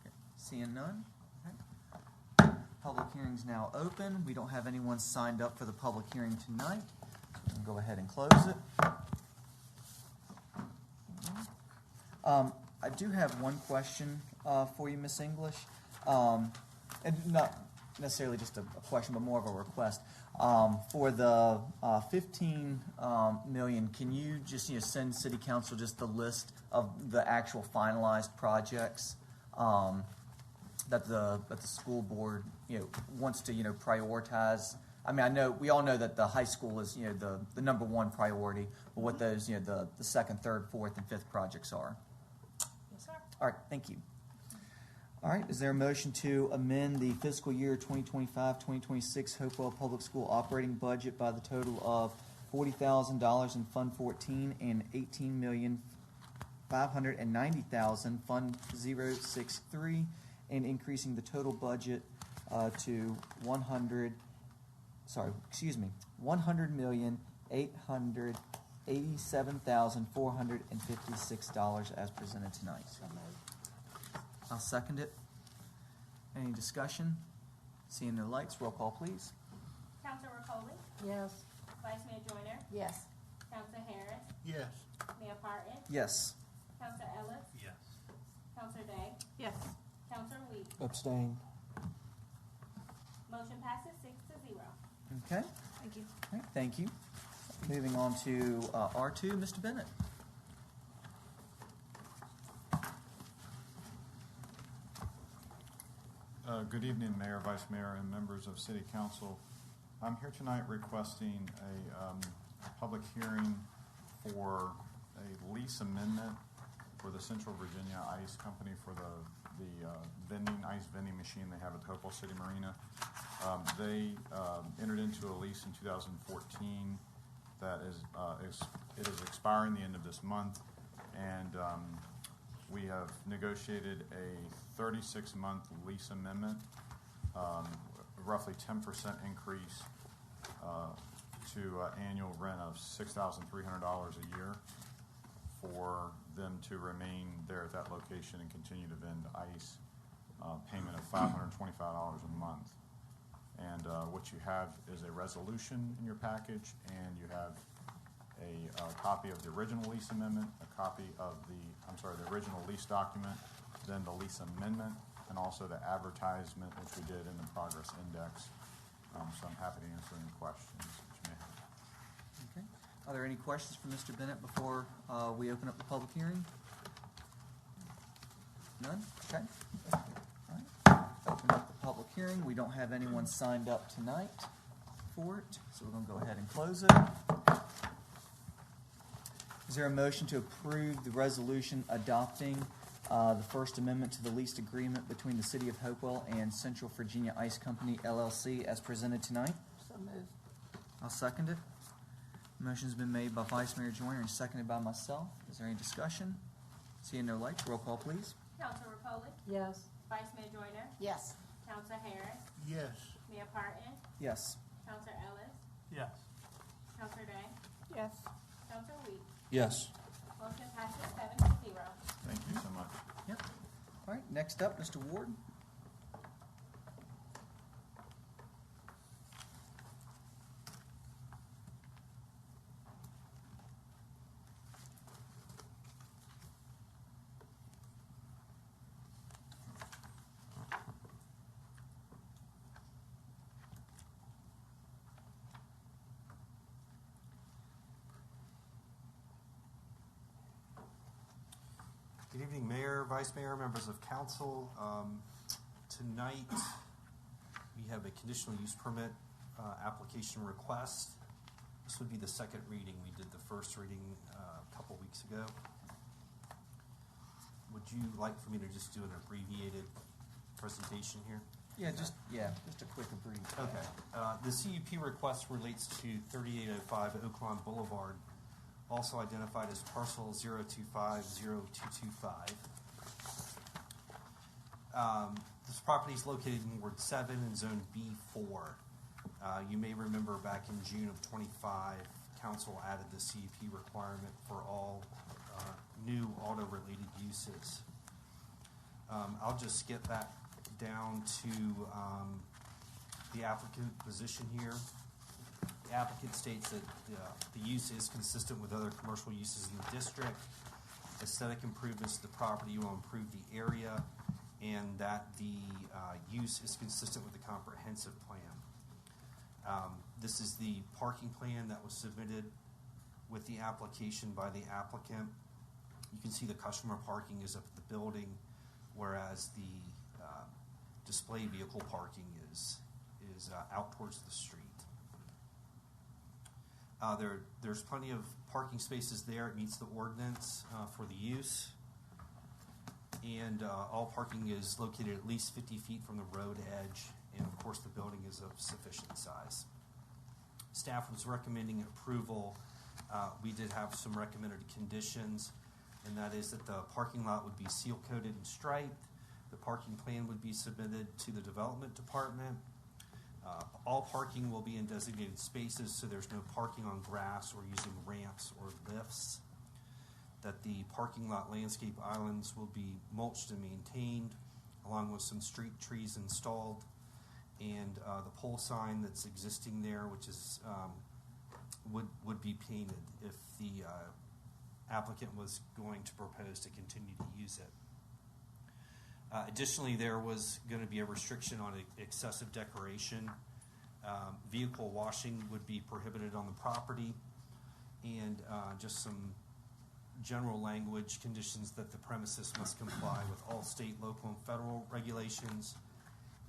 Okay. Seeing none? Okay. Public hearing's now open. We don't have anyone signed up for the public hearing tonight. So we can go ahead and close it. I do have one question for you, Ms. English. And not necessarily just a question, but more of a request. For the 15 million, can you just send City Council just the list of the actual finalized projects that the school board wants to prioritize? I mean, we all know that the high school is the number one priority, but what those the second, third, fourth, and fifth projects are. Yes, sir. All right, thank you. All right, is there a motion to amend the fiscal year 2025-2026 Hopewell Public School operating budget by the total of $40,000 in Fund 14 and $18,590,000 Fund 063, and increasing the total budget to $100,887,456 as presented tonight? I'll second it. Any discussion? Seeing no lights, roll call, please. Counselor Rapoli? Yes. Vice Mayor Joyner? Yes. Counselor Harris? Yes. Mayor Parton? Yes. Counselor Ellis? Yes. Counselor Day? Yes. Counselor Weed? Abstain. Motion passes 6-0. Okay. Thank you. All right, thank you. Moving on to R2, Mr. Bennett. Good evening, Mayor, Vice Mayor, and members of City Council. I'm here tonight requesting a public hearing for a lease amendment for the Central Virginia Ice Company for the ice vending machine they have at the Hopewell City Marina. They entered into a lease in 2014 that it is expiring the end of this month, and we have negotiated a 36-month lease amendment, roughly 10% increase to annual rent of $6,300 a year for them to remain there at that location and continue to vend ice, payment of $525 a month. And what you have is a resolution in your package, and you have a copy of the original lease amendment, a copy of the original lease document, then the lease amendment, and also the advertisement, which we did in the progress index. So I'm happy to answer any questions that you may have. Okay. Are there any questions for Mr. Bennett before we open up the public hearing? None? Okay. All right. Open up the public hearing. We don't have anyone signed up tonight for it, so we're going to go ahead and close it. Is there a motion to approve the resolution adopting the First Amendment to the lease agreement between the City of Hopewell and Central Virginia Ice Company, LLC, as presented tonight? So moved. I'll second it. Motion's been made by Vice Mayor Joyner and seconded by myself. Is there any discussion? Seeing no lights, roll call, please. Counselor Rapoli? Yes. Vice Mayor Joyner? Yes. Counselor Harris? Yes. Mayor Parton? Yes. Counselor Ellis? Yes. Counselor Day? Yes. Counselor Weed? Yes. Motion passes 7-0. Thank you so much. Yep. All right, next up, Mr. Ward. Good evening, Mayor, Vice Mayor, members of council. Tonight, we have a conditional use permit application request. This would be the second reading. We did the first reading a couple weeks ago. Would you like for me to just do an abbreviated presentation here? Yeah, just a quick brief. Okay. The CUP request relates to 3805 Oaklawn Boulevard, also identified as parcel 0250225. This property is located in Ward 7 in Zone B4. You may remember back in June of 25, Council added the CUP requirement for all new auto-related uses. I'll just skip that down to the applicant position here. The applicant states that the use is consistent with other commercial uses in the district. Aesthetic improvements to the property will improve the area, and that the use is consistent with the comprehensive plan. This is the parking plan that was submitted with the application by the applicant. You can see the customer parking is up at the building, whereas the display vehicle parking is out towards the street. There's plenty of parking spaces there. It meets the ordinance for the use. And all parking is located at least 50 feet from the road edge. And of course, the building is of sufficient size. Staff was recommending approval. We did have some recommended conditions, and that is that the parking lot would be seal coated and striped. The parking plan would be submitted to the development department. All parking will be in designated spaces, so there's no parking on grass or using ramps or lifts. That the parking lot landscape islands will be mulched and maintained, along with some street trees installed, and the pole sign that's existing there, which is would be painted if the applicant was going to propose to continue to use it. Additionally, there was going to be a restriction on excessive decoration. Vehicle washing would be prohibited on the property, and just some general language conditions that the premises must comply with all state, local, and federal regulations,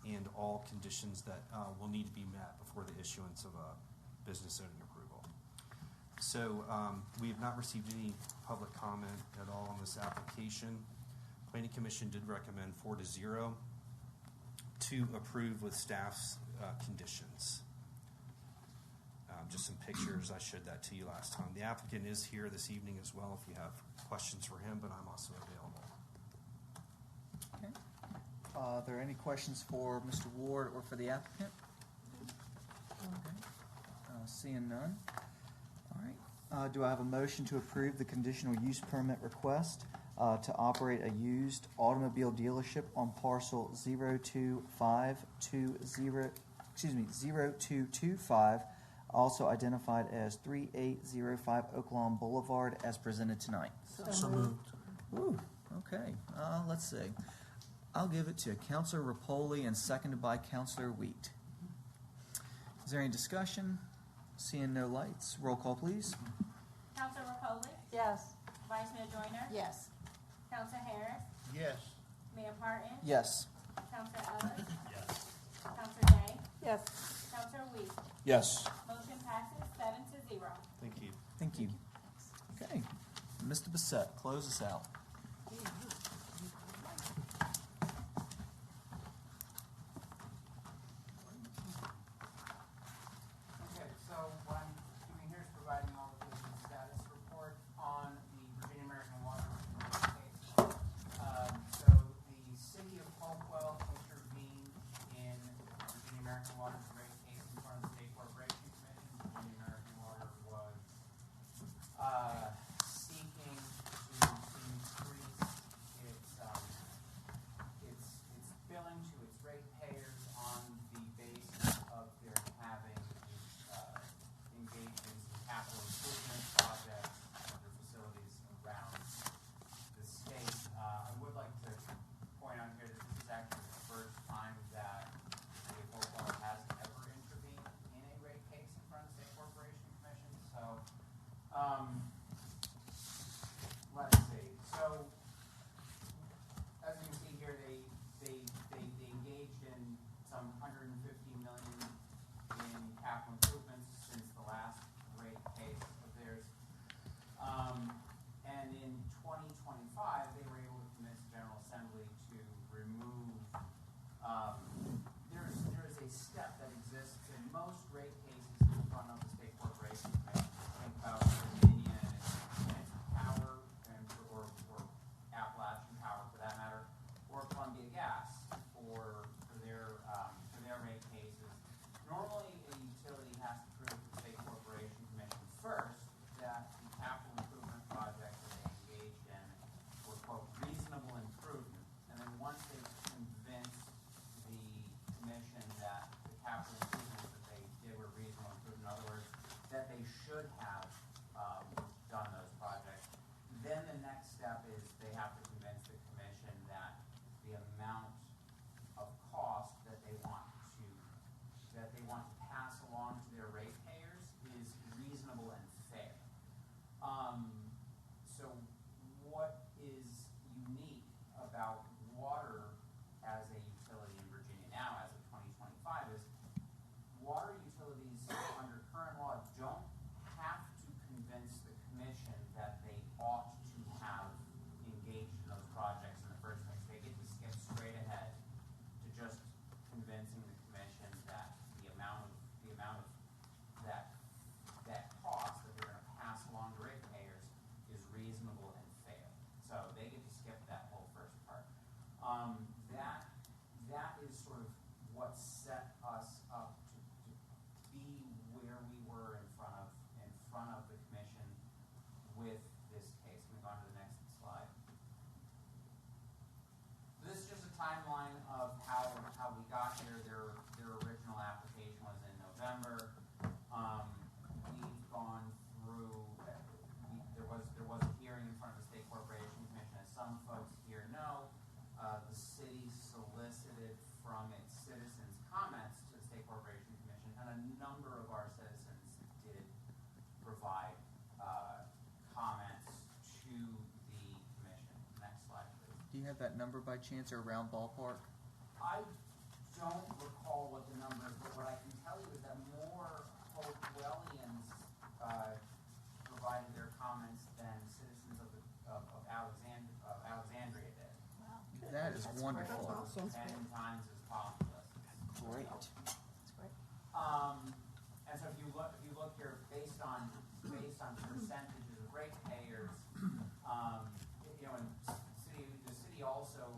and all conditions that will need to be met before the issuance of a business zoning approval. So we have not received any public comment at all on this application. Planning Commission did recommend 4-0 to approve with staff's conditions. Just some pictures. I showed that to you last time. The applicant is here this evening as well if you have questions for him, but I'm also available. Okay. Are there any questions for Mr. Ward or for the applicant? Okay. Seeing none. All right. Do I have a motion to approve the conditional use permit request to operate a used automobile dealership on parcel 0225, also identified as 3805 Oaklawn Boulevard, as presented tonight? So moved. Ooh, okay. Let's see. I'll give it to Councilor Rapoli and seconded by Councilor Wheat. Is there any discussion? Seeing no lights, roll call, please. Councilor Rapoli? Yes. Vice Mayor Joyner? Yes. Councilor Harris? Yes. Mayor Parton? Yes. Councilor Ellis? Yes. Councilor Day? Yes. Councilor Wheat? Yes. Motion passes 7-0. Thank you. Thank you. Okay. Mr. Bissett, close us out. Okay, so what I'm doing here is providing all the business status report on the Virginia American Water case. So the city of Hopewell intervened in Virginia American Water's rate case in front of the State Corporation Commission. Virginia American Water was seeking to is sort of what set us up to be where we were in front of the commission with this case. Can we go on to the next slide? So this is just a timeline of how we got here. Their original application was in November. We've gone through. There was a hearing in front of the State Corporation Commission, as some folks here know. The city solicited from its citizens comments to the State Corporation Commission, and a number of our citizens did provide comments to the commission. Next slide, please. Do you have that number by chance, or around ballpark? I don't recall what the number is, but what I can tell you is that more Hopewellians provided their comments than citizens of Alexandria did. That is wonderful. 10 times as populous. Great. And so if you look here, based on percentages of ratepayers, and the city also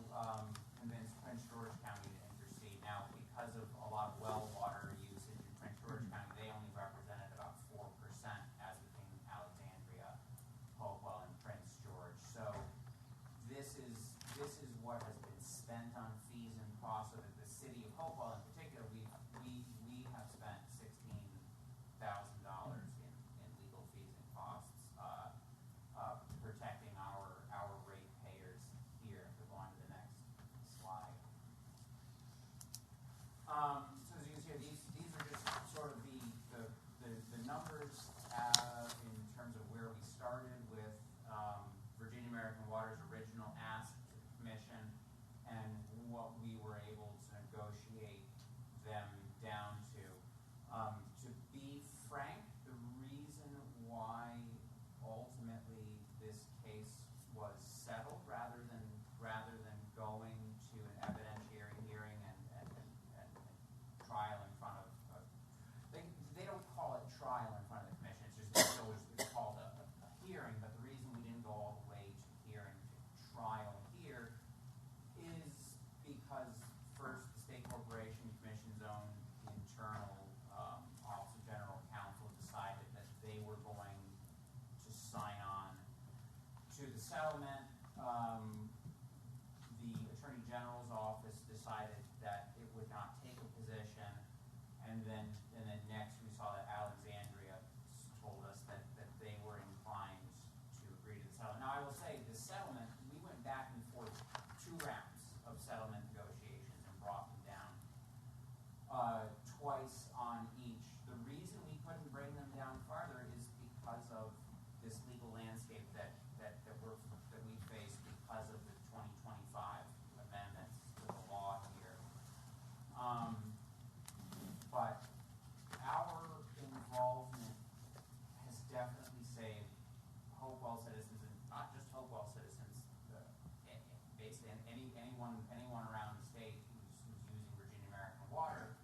convinced Prince George County to intercede. Now, because of a lot of well water usage in Prince George County, they only represented about 4%, as between Alexandria, Hopewell, and Prince George. So this is what has been spent on fees and costs, so that the city of Hopewell in particular, we have spent $16,000 in legal fees and costs protecting our ratepayers here. If we go on to the next slide. So as you can see, these are just sort of the numbers in terms of where we started with Virginia American Water's original ask to the commission, and what we were able to negotiate them down to. To be frank, the reason why ultimately this case was settled rather than going to an evidentiary hearing and trial in front of they don't call it trial in front of the commission. It's called a hearing. But the reason we didn't go all the way to hearing to trial here is because first, the State Corporation Commission's own internal Office of General Counsel decided that they were going to sign on to the settlement. The Attorney General's office decided that it would not take a position, and then next we saw that Alexandria told us that they were inclined to agree to the settlement. Now I will say the settlement, we went back and forth 2 rounds of settlement negotiations and brought them down twice on each. The reason we couldn't bring them down farther is because of this legal landscape that we face because of the 2025 amendments to the law here. But our involvement has definitely saved Hopewell citizens, and not just Hopewell citizens, basically anyone around the state who's using Virginia American Water.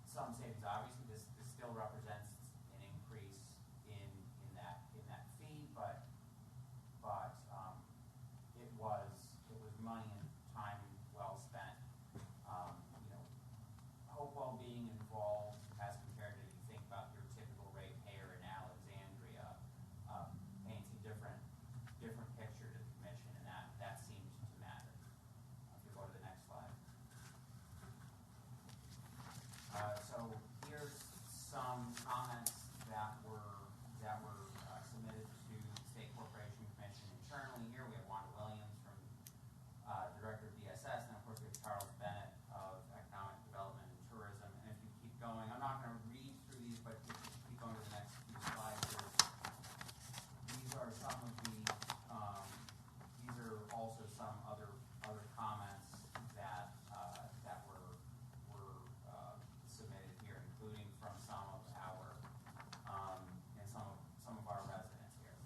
Some savings, obviously, this still represents an increase in that fee, but it was money and time well spent. Hopewell being involved, as compared to, you think about your typical ratepayer in Alexandria, paints a different picture to the commission, and that seems to matter. If you go to the next slide. So here's some comments that were submitted to the State Corporation Commission internally. Here we have Wanda Williams from Director of DSS, and of course we have Charles Bennett of Economic Development and Tourism. And if you keep going, I'm not going to read through these, but if you keep going to the next few slides here, these are some of the these are also some other comments that were submitted here, including from some of our and some of our residents here.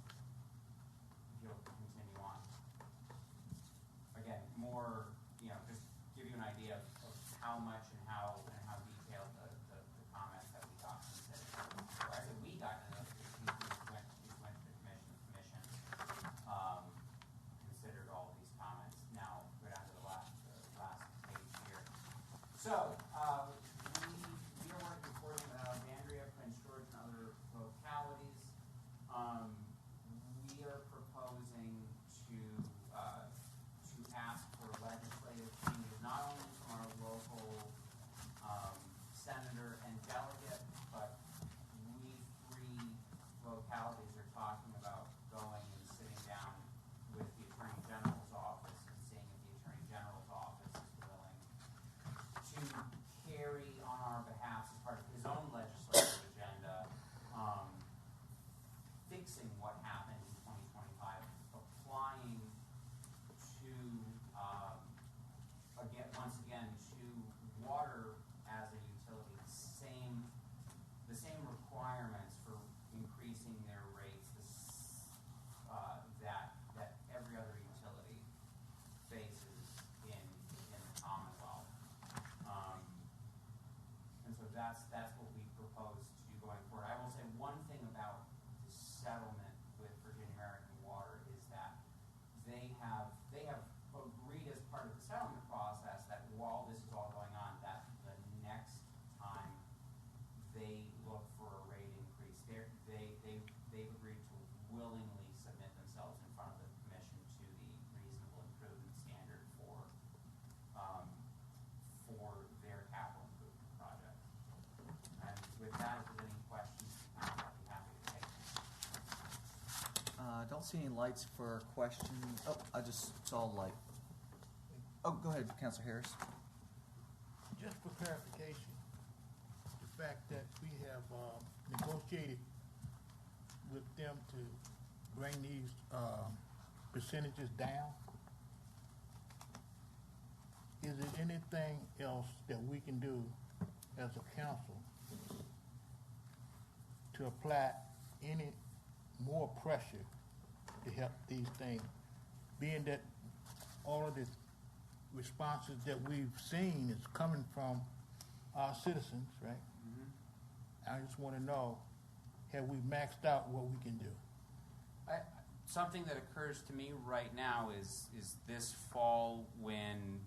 If you'll continue on. Again, more, just give you an idea of how much and how detailed the comments that we got from the citizens. Or I said we got, these went to the commission. The commission considered all of these comments. Now, go down to the last page here. So, we are working with Alexandria, Prince George, and other localities. We are proposing to ask for legislative changes, not only from our local senator and delegate, but we three localities are talking about going and sitting down with the Attorney General's office and seeing if the Attorney General's office is willing to carry on our behalf as part of his own legislative agenda, fixing what happened in 2025, applying to, once again, to water as a utility, the same requirements for increasing their rates that every other utility faces in the Commonwealth. And so that's what we propose to do going forward. I will say one thing about the settlement with Virginia American Water is that they have agreed as part of the settlement process that while this is all going on, that the next time they look for a rate increase, they've agreed to willingly submit themselves in front of the commission to the reasonable improvement standard for their capital improvement project. And with that, if there's any questions, I'd be happy to take them. I don't see any lights for questions. Oh, I just saw a light. Oh, go ahead, Councilor Harris. Just for clarification, the fact that we have negotiated with them to bring these percentages down, is there anything else that we can do as a council to apply any more pressure to help these things, being that all of the responses that we've seen is coming from our citizens, right? I just want to know, have we maxed out what we can do? Something that occurs to me right now is this fall when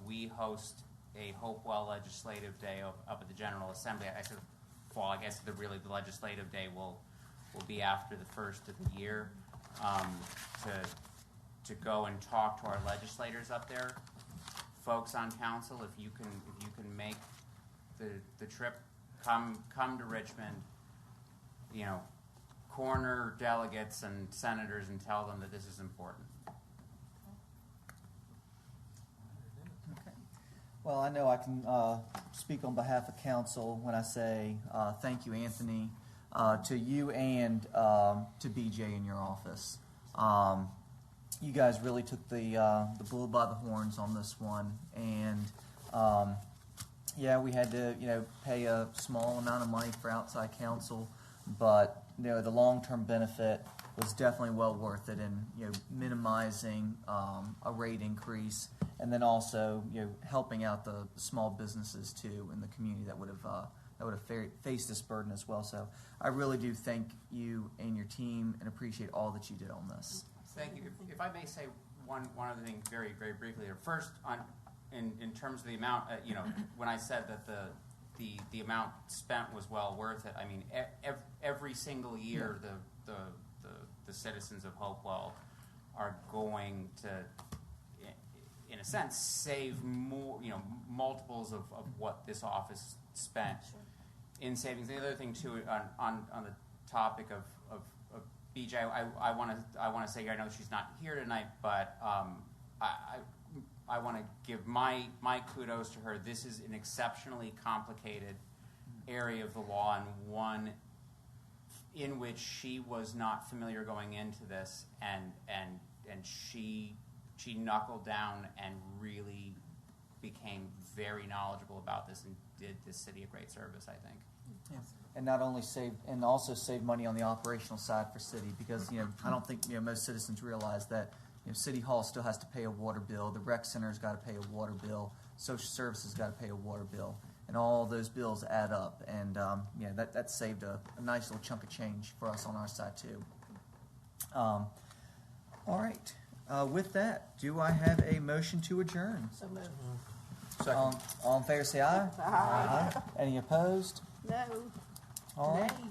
we host a Hopewell Legislative Day up at the General Assembly. I said fall. I guess the legislative day will be after the first of the year. To go and talk to our legislators up there, folks on council. If you can make the trip, come to Richmond. You know, corner delegates and senators and tell them that this is important. Okay. Well, I know I can speak on behalf of council when I say thank you, Anthony, to you and to BJ in your office. You guys really took the bull by the horns on this one, and yeah, we had to pay a small amount of money for outside counsel, but the long-term benefit was definitely well worth it in minimizing a rate increase, and then also helping out the small businesses too in the community that would have faced this burden as well. So I really do thank you and your team and appreciate all that you did on this. Thank you. If I may say one other thing very, very briefly. First, in terms of the amount, when I said that the amount spent was well worth it, I mean every single year the citizens of Hopewell are going to, in a sense, save more, multiples of what this office spent in savings. The other thing too, on the topic of BJ, I want to say, I know she's not here tonight, but I want to give my kudos to her. This is an exceptionally complicated area of the law, and one in which she was not familiar going into this, and she knuckled down and really became very knowledgeable about this and did this city a great service, I think. Yeah. And not only also save money on the operational side for city, because I don't think most citizens realize that City Hall still has to pay a water bill, the rec center's got to pay a water bill, social services got to pay a water bill, and all those bills add up, and that saved a nice little chunk of change for us on our side too. All right, with that, do I have a motion to adjourn? So moved. All in favor say aye. Aye. Any opposed? No. All right. Nay.